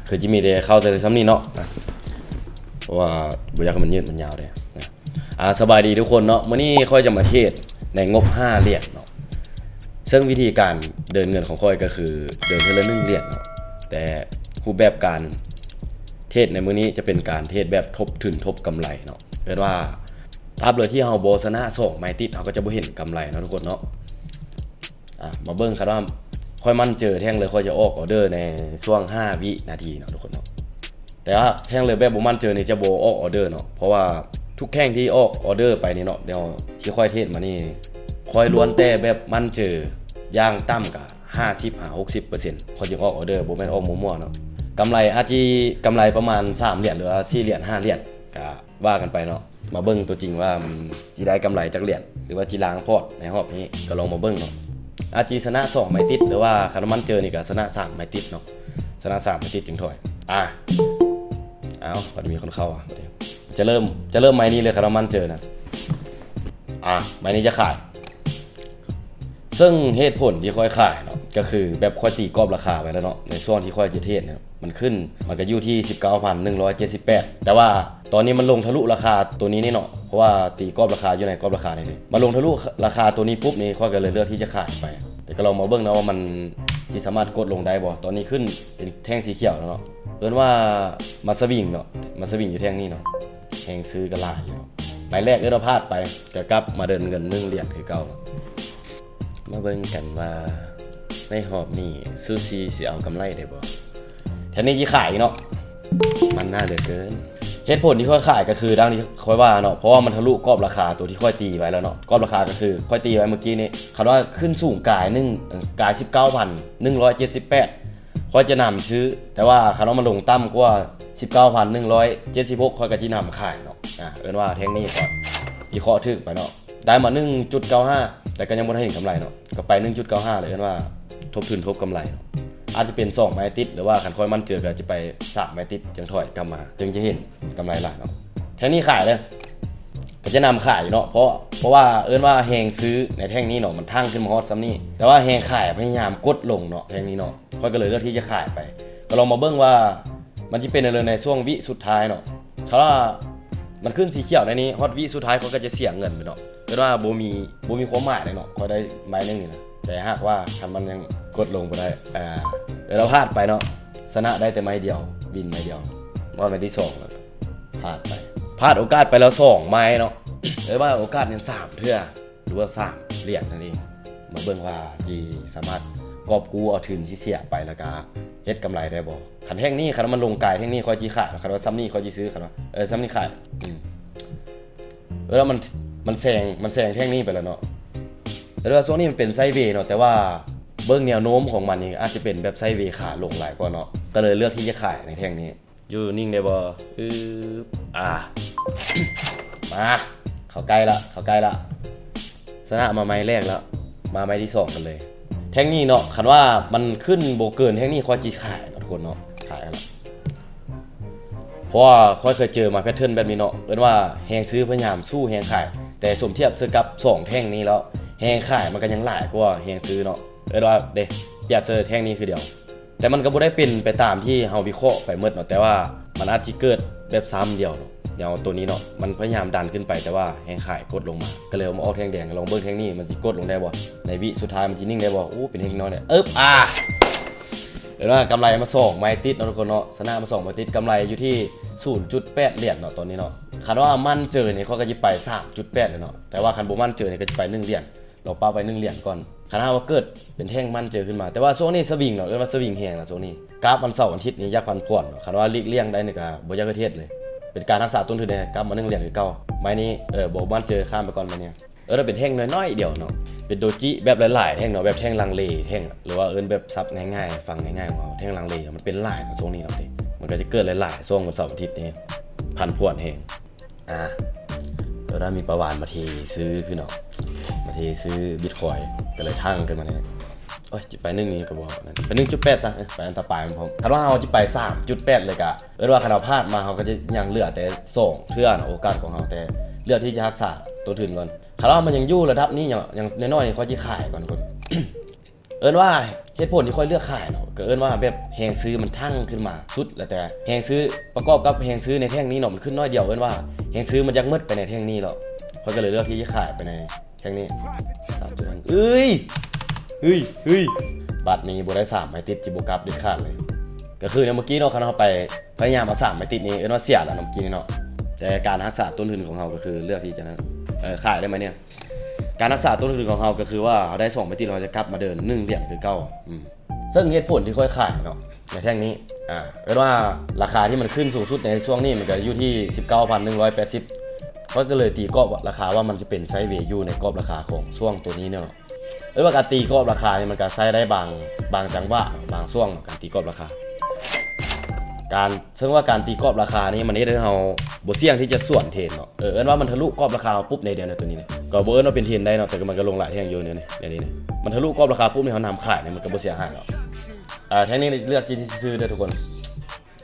คือจะมีแต่เข้าแต่ซ้ำนี่เนาะเพราะว่าบุญยากมันยืดมันยาวเลยสบายดีทุกคนเนาะมื้อนี้ค่อยจะมาเทศในงบ5เหรียญเนาะซึ่งวิธีการเดินเงินของค่อยก็คือเดินเท่าละ1เหรียญเนาะแต่รูปแบบการเทศในมื้อนี้จะเป็นการเทศแบบทบทุนทบกำไรเนาะเรียกว่าตราบเลยที่เฮาบ่ชนะ2ไม้ติดเฮาก็จะบ่เห็นกำไรเนาะทุกคนเนาะมาเบิ่งครับว่าค่อยมั่นเจอแท่งเลยค่อยจะออกออเดอร์ในช่วง5วินาทีเนาะทุกคนเนาะแต่ว่าแท่งเลยแบบบ่มั่นเจอนี่จะบ่ออกออเดอร์เนาะเพราะว่าทุกแท่งที่ออกออเดอร์ไปนี่เนาะเดี๋ยวที่ค่อยเทศมานี่ค่อยล้วนแต่แบบมั่นเจอย่างต่ำกับ50-60%พอจึงออกออเดอร์บ่แม่นออกมั่วๆเนาะกำไรอาจจะกำไรประมาณ3เหรียญหรือว่า4เหรียญ5เหรียญก็ว่ากันไปเนาะมาเบิ่งตัวจริงว่ามันสิได้กำไรจักเหรียญหรือว่าจิล้างพอดในรอบนี้ก็ลองมาเบิ่งเนาะอาจีชนะ2ไม้ติดหรือว่าคาร์มันเจอนี่ก็ชนะ3ไม้ติดเนาะชนะ3ไม้ติดจึงถอยมันมีคนเข้าจะเริ่มไม้นี้เลยคาร์มันเจอนะไม้นี้จะขายซึ่งเหตุผลที่ค่อยขายเนาะก็คือแบบค่อยตีกรอบราคาไปแล้วเนาะในช่วงที่ค่อยจะเทศเนี่ยมันขึ้นมันก็อยู่ที่ 19,178 แต่ว่าตอนนี้มันลงทะลุราคาตัวนี้นี่เนาะเพราะว่าตีกรอบราคาอยู่ในกรอบราคานี่มาลงทะลุราคาตัวนี้ปุ๊บนี่ค่อยก็เลยเลือกที่จะขายไปแต่ก็ลองมาเบิ่งนะว่ามันที่สามารถกดลงได้บ่ตอนนี้ขึ้นเป็นแท่งสีเขียวแล้วเนาะว่ามาสวิงเนาะมาสวิงอยู่แท่งนี้เนาะแท่งซื้อกระลาอยู่ใบแรกเราพลาดไปก็กลับมาเดินเงิน1เหรียญคือเก่ามาเบิ่งกันว่าในหอบนี่ซูซีสิเอากำไรได้บ่แทนนี้ที่ขายเนาะมันน่าเหลือเกินเหตุผลที่ค่อยขายก็คือดังที่ค่อยว่าเนาะเพราะว่ามันทะลุกรอบราคาตัวที่ค่อยตีไว้แล้วเนาะกรอบราคาก็คือค่อยตีไว้เมื่อกี้นี้คำว่าขึ้นสูงกาย19,178ค่อยจะนำซื้อแต่ว่าคำว่ามันลงต่ำกว่า19,176ค่อยก็จะนำขายเนาะว่าแท่งนี้ก่อนวิเคราะห์ถึกไปเนาะได้มา 1.95 แต่ก็ยังไม่ได้เห็นกำไรเนาะก็ไป 1.95 เลยว่าทบทุนทบกำไรเนาะอาจจะเป็น2ไม้ติดหรือว่าคันค่อยมั่นเจอก็จะไป3ไม้ติดจึงถอยกลับมาจึงจะเห็นกำไรหลักเนาะแท่งนี้ขายเลยก็จะนำขายเนาะเพราะว่าว่าแหงซื้อในแท่งนี้เนาะมันทั้งขึ้นมาฮอตซ้ำนี่แต่ว่าแหงขายพยายามกดลงเนาะแท่งนี้เนาะค่อยก็เลยเลือกที่จะขายไปก็ลองมาเบิ่งว่ามันจะเป็นอะไรในช่วงวิสุดท้ายเนาะถ้าว่ามันขึ้นสีเขียวในนี้ฮอตวิสุดท้ายเขาก็จะเสียเงินไปเนาะว่าบ่มีความหมายเลยเนาะค่อยได้ไม้นึงนี่นะแต่หากว่าทำมันยังกดลงไปได้เดี๋ยวเราพลาดไปเนาะชนะได้แต่ไม้เดียวบินไม้เดียวว่าไม้ที่2แล้วพลาดไปพลาดโอกาสไปแล้ว2ไม้เนาะว่าโอกาสยัง3เทื่อหรือว่า3เหรียญนั่นเองมาเบิ่งว่าจีสามารถกอบกู้เอาทุนที่เสียไปแล้วก็เฮ็ดกำไรได้บ่คันแท่งนี้คันมันลงกายแท่งนี้ค่อยจีขายคันว่าซ้ำนี้ค่อยจีซื้อคันว่าซ้ำนี้ขายแล้วมันแซงแท่งนี้ไปแล้วเนาะแต่ว่าช่วงนี้มันเป็นไซด์เวย์เนาะแต่ว่าเบื้องแนวโน้มของมันนี่อาจจะเป็นแบบไซด์เวย์ขาลงหลายกว่าเนาะก็เลยเลือกที่จะขายในแท่งนี้อยู่นิ่งได้บ่มาเขาใกล้ละชนะมาไม้แรกแล้วมาไม้ที่2กันเลยแท่งนี้เนาะคันว่ามันขึ้นโบเกินแท่งนี้ค่อยจีขายทุกคนเนาะขายกันแล้วเพราะว่าค่อยเคยเจอมาแพทเทิร์นแบบนี้เนาะว่าแหงซื้อพยายามสู้แหงขายแต่สมเทียบซื้อกับ2แท่งนี้แล้วแหงขายมันก็ยังหลายกว่าแหงซื้อเนาะว่าเปรียบเทียบแท่งนี้คือเดียวแต่มันก็บ่ได้เป็นไปตามที่เฮาวิเคราะห์ไปหมดเนาะแต่ว่ามันอาจจะเกิดแบบซ้ำเดียวเนาะอย่างตัวนี้เนาะมันพยายามดันขึ้นไปแต่ว่าแหงขายกดลงมาก็เลยมาออกแท่งแดงลองเบิ่งแท่งนี้มันสิกดลงได้บ่ในวิสุดท้ายมันสินิ่งได้บ่เป็นแท่งน้อยเนี่ยว่ากำไรมา2ไม้ติดเนาะทุกคนเนาะชนะมา2ไม้ติดกำไรอยู่ที่ 0.8 เหรียญเนาะตอนนี้เนาะคันว่ามั่นเจอเนี่ยเขาก็จะไป 3.8 เลยเนาะแต่ว่าคันบ่มั่นเจอเนี่ยก็จะไป1เหรียญเราป้าไป1เหรียญก่อนคันว่าเกิดเป็นแท่งมั่นเจอขึ้นมาแต่ว่าช่วงนี้สวิงเนาะว่าสวิงแหงนะช่วงนี้กราฟวันเสาร์วันอาทิตย์นี้ยากพันผ่อนเนาะคันว่าลีกเลี่ยงได้นี่ก็บ่ยากประเทศเลยเป็นการรักษาต้นทุนเนี่ยกลับมา1เหรียญคือเก่าไม้นี้บ่มั่นเจอข้ามไปก่อนมาเนี่ยถ้าเป็นแท่งน้อยๆเดียวเนาะเป็นโดจิแบบหลายๆแท่งเนาะแบบแท่งลังเลแท่งหรือว่าแบบซับง่ายๆฟังง่ายๆของเราแท่งลังเลมันเป็นหลายช่วงนี้เนาะมันก็จะเกิดหลายๆช่วงวันเสาร์อาทิตย์นี้พันผ่วนแห้งแล้วมีประวานมาเทซื้อพี่เนาะมาเทซื้อบิตคอยก็เลยทั้งขึ้นมาเนี่ยจะไป1นี้ก็บอกไป 1.8 ซะไปอันตรายมันพร้อมคันว่าเราจะไป 3.8 เลยกะว่าคันเราพลาดมาเขาก็จะยังเหลือแต่2เทื่อโอกาสของเราแต่เลือกที่จะรักษาตัวทุนก่อนคันว่ามันยังอยู่ระดับนี้อย่างน้อยๆเขาจะขายก่อนคน เอิ้นว่าเหตุผลที่ค่อยเลือกขายเนาะก็เอิ้นว่าแบบแฮงซื้อมันทั้งขึ้นมาสุดแล้วแต่แฮงซื้อประกอบกับแฮงซื้อในแท่งนี้เนาะมันขึ้นน้อยเดียวเอิ้นว่าแฮงซื้อมันยักมืดไปในแท่งนี้หรอกค่อยก็เลยเลือกที่จะขายไปในแท่งนี้3.5เอ้ยบัตรนี้บ่ได้3ไม่ติดจิบ่กลับเด็ดขาดเลยก็คือเนี่ยเมื่อกี้เนาะคันเฮาไปพยายามเอา3ไม่ติดนี้เอิ้นว่าเสียแล้วเนาะเมื่อกี้เนาะแต่การรักษาต้นทุนของเราก็คือเลือกที่จะขายได้มั้ยเนี่ยการรักษาต้นทุนของเราก็คือว่าเราได้2ไม่ติดเราจะกลับมาเดิน1เหรียญคือเก่าซึ่งเหตุผลที่ค่อยขายเนาะในแท่งนี้เรียกว่าราคาที่มันขึ้นสูงสุดในช่วงนี้มันก็อยู่ที่ 19,180 ก็เลยตีกรอบราคาว่ามันจะเป็นไซด์เวย์อยู่ในกรอบราคาของช่วงตัวนี้เนาะเรียกว่าการตีกรอบราคาเนี่ยมันก็ไซด์ได้บางจังหวะบางช่วงการตีกรอบราคาซึ่งว่าการตีกรอบราคานี่มันเฮ็ดให้เราบ่เสี่ยงที่จะส่วนเทรนเนาะเอิ้นว่ามันทะลุกรอบราคาปุ๊บในเดือนตัวนี้เนี่ยก็บ่เอิ้นว่าเป็นเทรนได้เนาะแต่มันก็ลงหลายแท่งอยู่เนี่ยนี่มันทะลุกรอบราคาปุ๊บนี่เขานำขายเนี่ยมันก็บ่เสียหายหรอกแท่งนี้เลือกซื้อได้ทุกคน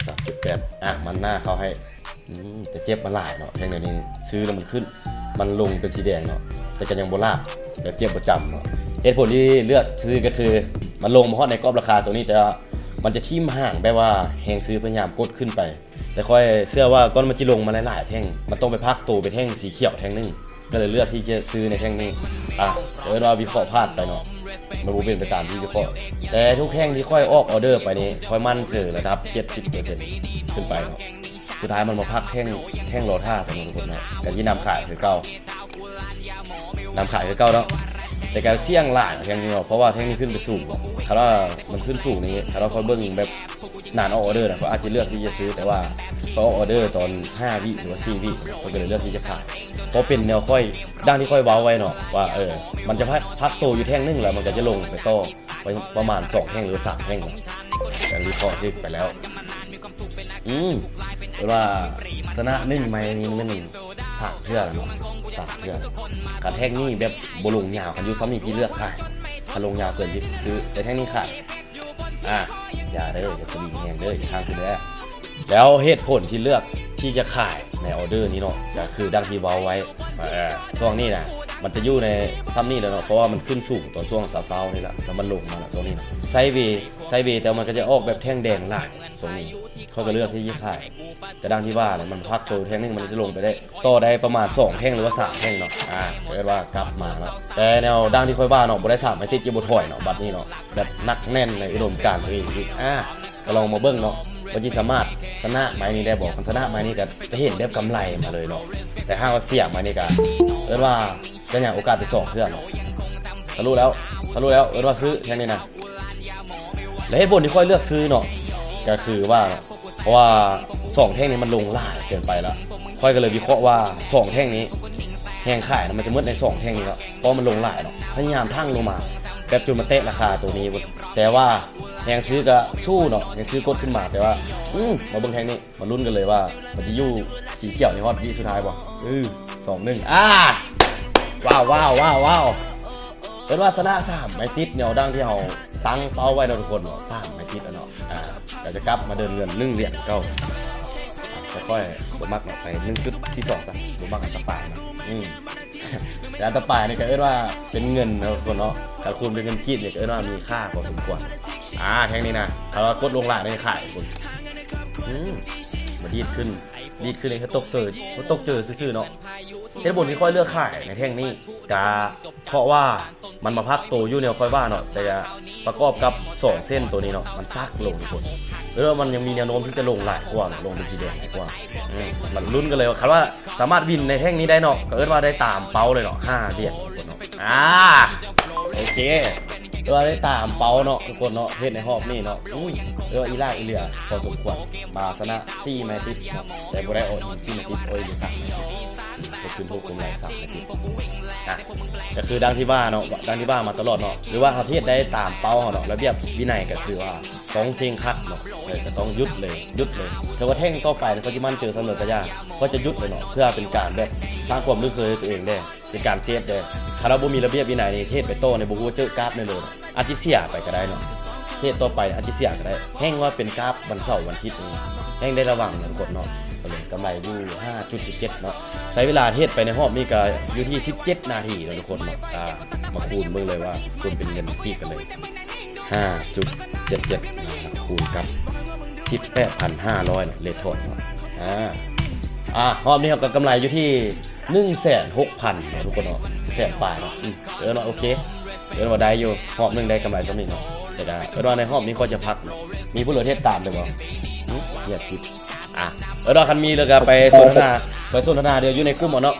3.8 มันหน้าเขาให้แต่เจ็บมาหลายเนาะแท่งนี้ซื้อแล้วมันขึ้นมันลงเป็นสีแดงเนาะแต่ก็ยังบ่ลาบเดี๋ยวเจ็บประจำเนาะเหตุผลที่เลือกซื้อก็คือมันลงมาฮอดในกรอบราคาตัวนี้แต่มันจะทิ่มห่างแบบว่าแฮงซื้อพยายามกดขึ้นไปแต่ค่อยเชื่อว่าก้อนมันจะลงมาหลายๆแท่งมันต้องไปพักตัวไปแท่งสีเขียวแท่งนึงก็เลยเลือกที่จะซื้อในแท่งนี้เดี๋ยวเราวิเคราะห์พลาดไปเนาะมันบ่เป็นไปตามที่วิเคราะห์แต่ทุกแท่งที่ค่อยออกออเดอร์ไปนี้ค่อยมั่นเจอระดับ 70% ขึ้นไปเนาะสุดท้ายมันมาพักแท่งโลท่าสมมุติทุกคนเนาะแต่ที่นำขายคือเก่านำขายคือเก่าเนาะแต่การเสี่ยงหลายแท่งนี้เนาะเพราะว่าแท่งนี้ขึ้นไปสูงคาร่ามันขึ้นสูงนี้คาร่าเขาเบิ่งแบบนานออเดอร์นะเขาอาจจะเลือกที่จะซื้อแต่ว่าเขาออเดอร์ตอน5วิหรือว่า4วิเขาก็เลยเลือกที่จะขายเพราะเป็นแนวค่อยด้านที่ค่อยเว้าไว้เนาะว่ามันจะพักโตอยู่แท่งนึงแล้วมันก็จะลงไปต่อไปประมาณ2แท่งหรือ3แท่งการรีพอร์ตที่ไปแล้วเรียกว่าชนะ1ไม้นี้มัน3เทื่อเนาะ3เทื่อการแท่งนี้แบบบ่ลงยาวกันอยู่ซ้ำนี่ที่เลือกขายถ้าลงยาวเกินที่ซื้อแต่แท่งนี้ขายอย่าเด้ออย่าสลิงแหงเด้ออย่าทางคือแล้วเหตุผลที่เลือกที่จะขายในออเดอร์นี้เนาะก็คือดังที่เว้าไว้ช่วงนี้นะมันจะอยู่ในซ้ำนี่แล้วเนาะเพราะว่ามันขึ้นสูงตอนช่วงเช้าๆนี่แหละแล้วมันลงมาแล้วช่วงนี้ไซด์เวย์แต่มันก็จะออกแบบแท่งแดงหลายช่วงนี้เขาก็เลือกที่จะขายแต่ดังที่ว่าเนี่ยมันพักตัวแท่งนึงมันจะลงไปได้ต่อได้ประมาณ2แท่งหรือว่า3แท่งเนาะเรียกว่ากลับมาแล้วแต่แนวดังที่ค่อยว่าเนาะบ่ได้3ไม่ติดอยู่บ่ถอยเนาะบัดนี้เนาะแบบนักแน่นในอุดมการณ์ตัวเองอีกก็ลองมาเบิ่งเนาะว่าจะสามารถชนะไม้นี้ได้บอกชนะไม้นี้ก็จะเห็นได้กำไรมาเลยเนาะแต่ถ้าว่าเสี่ยงไม้นี้ก็เอิ้นว่าจะอย่างโอกาสที่2เพื่อนเนาะทะลุแล้วเอิ้นว่าซื้อแค่นี้นะและเหตุผลที่ค่อยเลือกซื้อเนาะก็คือว่าเพราะว่า2แท่งนี้มันลงหลายเกินไปแล้วค่อยก็เลยวิเคราะห์ว่า2แท่งนี้แห้งขายมันจะมืดใน2แท่งนี้แล้วเพราะมันลงหลายเนาะพยายามทั้งลงมาแบบจนมาเตะราคาตัวนี้แต่ว่าแฮงซื้อก็สู้เนาะแฮงซื้อกดขึ้นมาแต่ว่ามาเบิ่งแฮงนี้มาลุ้นกันเลยว่ามันจะอยู่สีเขียวในฮอตวิสุดท้ายบ่2-1ว้าวเป็นว่าชนะ3ไม่ติดแนวดังที่เฮาตั้งเป้าไว้เนาะทุกคนเนาะ3ไม่ติดแล้วเนาะก็จะกลับมาเดินเงิน1เหรียญเก่าค่อยๆบ่มักเนาะไป 1.42 ซะบ่มักอันตะปายนะแต่อันตะปายนี่ก็เอิ้นว่าเป็นเงินนะทุกคนเนาะถ้าคุณเป็นเงินกีบเนี่ยก็เอิ้นว่ามีค่าพอสมควรแท่งนี้นะถ้าว่ากดลงล่างได้ขายคุณมาดีดขึ้นเลยเขาตกเจอซื่อๆเนาะเหตุผลที่ค่อยเลือกขายในแท่งนี้ก็เพราะว่ามันมาพักโตอยู่แนวค่อยว่าเนาะแต่ประกอบกับ2เส้นตัวนี้เนาะมันซักลงทุกคนแล้วมันยังมีแนวโน้มที่จะลงหลายกว่าลงเป็นสีแดงกว่ามันลุ้นกันเลยว่าว่าสามารถวินในแท่งนี้ได้เนาะก็เอิ้นว่าได้ตามเป้าเลยเนาะ5เหรียญทุกคนเนาะโอเคก็ได้ตามเป้าเนาะทุกคนเนาะเฮ็ดในรอบนี้เนาะอีล่าอีเหลือพอสมควรมาชนะ4แมตช์ติดแต่บ่ได้ออก4แมตช์ติดโอ้ยอยู่3แมตช์ก็คือทุกคนหลาย3แมตช์ติดก็คือดังที่ว่าเนาะดังที่ว่ามาตลอดเนาะหรือว่าเขาเทศได้ตามเป้าเนาะระเบียบวินัยก็คือว่าต้องเข่งคัดเนาะก็ต้องหยุดเลยแต่ว่าแท่งต่อไปเขาจะมั่นเจอเสมอก็ยากก็จะหยุดเลยเนาะเพื่อเป็นการแบบสร้างความรู้เคยตัวเองได้เป็นการเซฟได้ถ้าเราบ่มีระเบียบวินัยนี่เทศไปโตในบ่ฮู้เจอกราฟแน่เลยอาจจะเสียไปก็ได้เนาะเทศต่อไปอาจจะเสียก็ได้แห้งว่าเป็นกราฟวันเสาร์วันอาทิตย์นี้แห้งได้ระวังนะทุกคนเนาะก็เลยกำไรอยู่ 5.7 เนาะ ใช้เวลาเทศไปในรอบนี้ก็อยู่ที่17นาทีนะทุกคนเนาะมาคูณเบิ่งเลยว่าคูณเป็นเงินกีบกันเลย 5.77 คูณกับ 18,500เลทโทษเนาะรอบนี้เราก็กำไรอยู่ที่ 16,000เนาะทุกคนเนาะแสนปลายเนาะเนาะโอเคว่าได้อยู่รอบนึงได้กำไรสำนี้เนาะแต่ได้ว่าในรอบนี้เขาจะพักมีผู้เหลือเทศตามเลยบ่อย่าคิดว่าคันมีแล้วก็ไปสนทนาเดี๋ยวอยู่ในกลุ่มเนาะ